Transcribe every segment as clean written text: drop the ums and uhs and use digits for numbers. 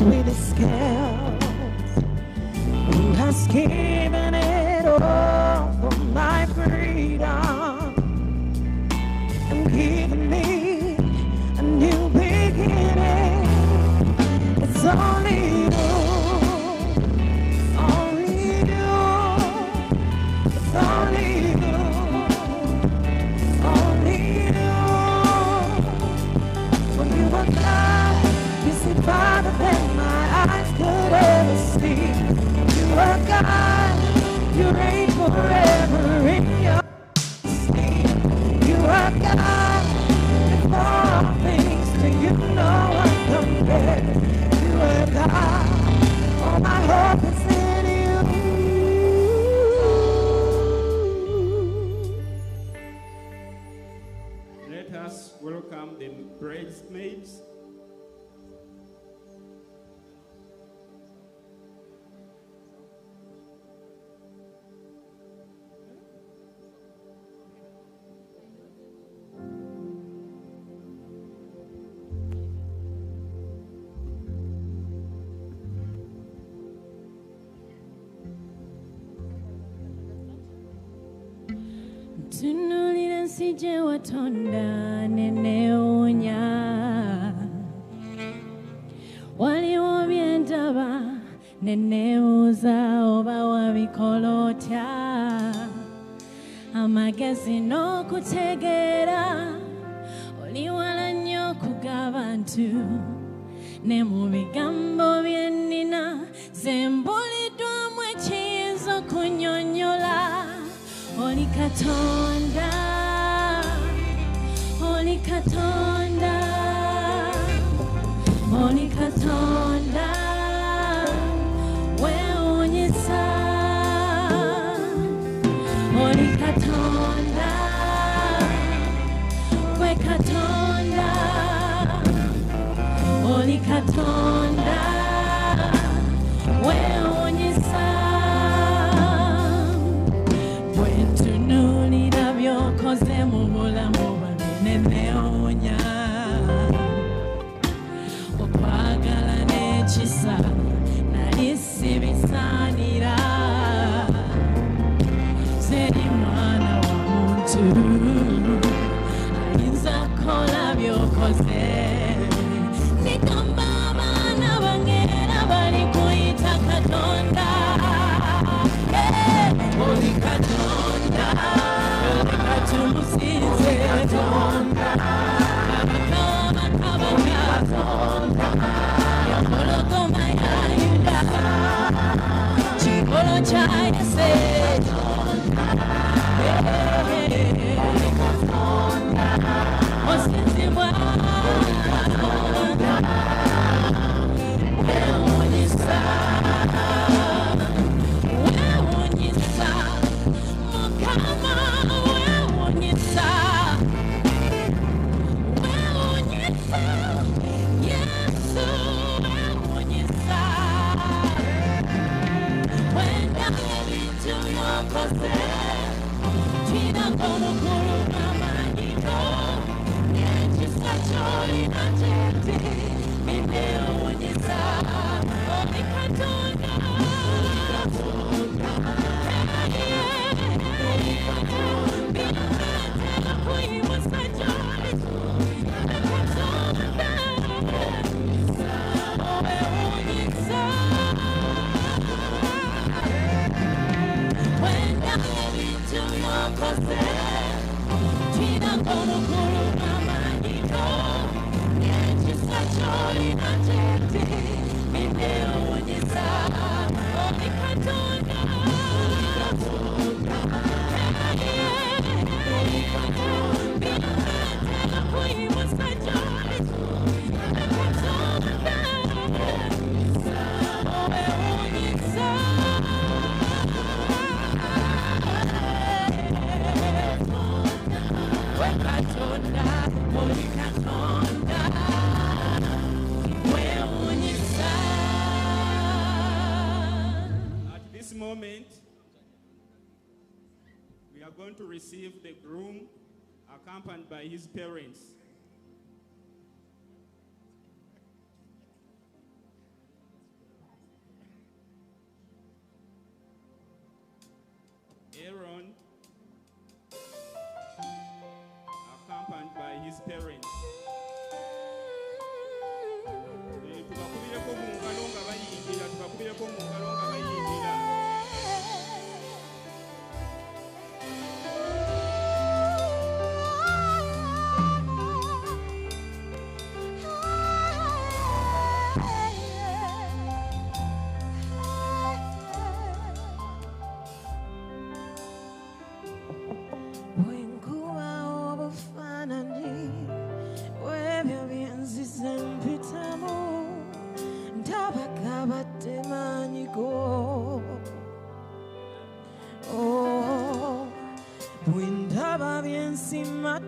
with the scales, who has given it all for my freedom and given me a new beginning. It's only you, only you, it's only you, only you. When you are God, you see farther than my eyes could ever see. You are God, you reign forever in your sleep. You are God, and all things to you no one compares. You are God, all my hope is in you. Let us welcome the bridesmaids. Tunulira nsije watonda nenewunya, waliwo byendaba nenewuza oba wabikola otya, amagezi n'okutegeera oli wala nnyo okuga abantu, ne mu bigambo bye nnina ze mbuliddwamu ekiyinza okunnyonnyola. Oli Katonda, Oli Katonda, Oli Katonda, weewuunyisa. Oli Katonda, gwe Katonda, Oli Katonda, weewuunyisa. Koze mu bulamu bwange nenewunya, okwagala n'ekisa nali sibisaanira, seri mwana wa muntu ayinza kukola by'okoze. Nigamba abaana bange era bali kuyita Katonda. Oli Katonda, tumusinze Katonda, Katonda, yamulogoma ya Yuda, kikolo kya Yese, osinzibwa weewuunyisa, weewuunyisa Mukama. To receive the groom accompanied by his parents. his parents. Tubakubireko mu ngalo nga bayingira, tubakubireko mu ngalo nga bayingira.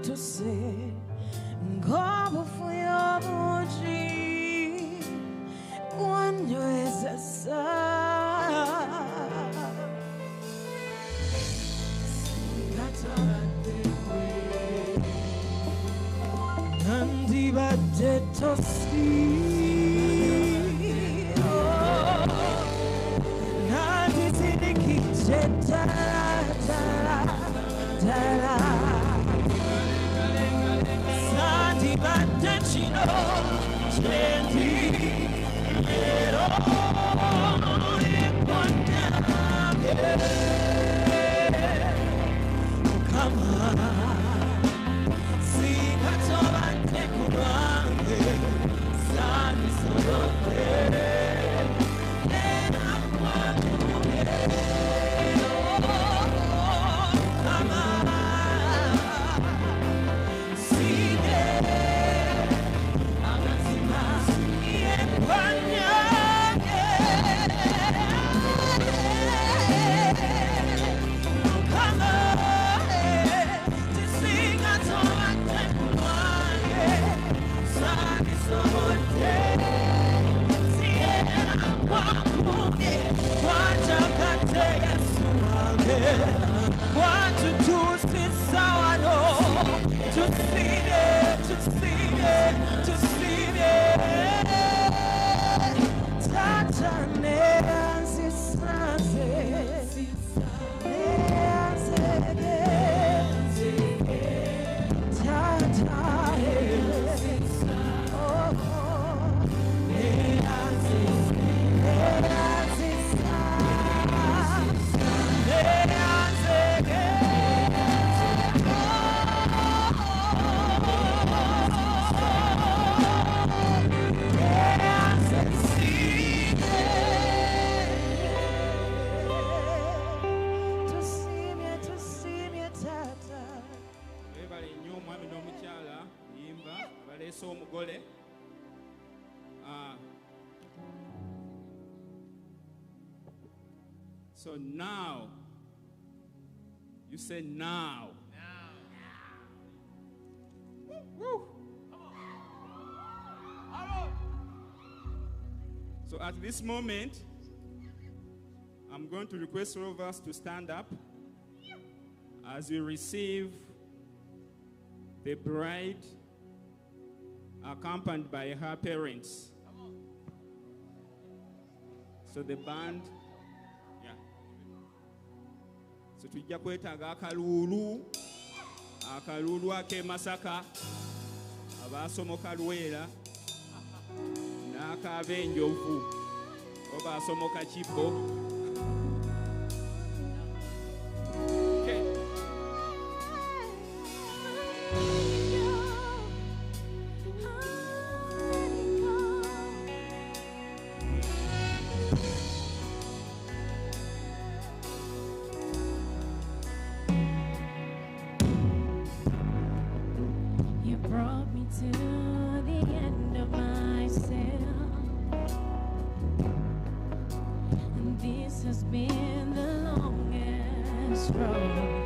To say, God for your body, when you is a son. And the bad to see. Oh, not is in the kitchen. Batacino, senti, però come on, see what's all I take around Sani solo and I'm walking come on. Want to do is sour, no. To see it, to see it, to see it. Tata neas So now, you say now. Woo. So at this moment, I'm going to request all of us to stand up as we receive the bride accompanied by her parents. So the band, yeah. So tujja kwetaaga akalulu ake Masaka, abasomoka Lwera, n'akabenjovu oba asomoka Kibbo. Has been the longest road.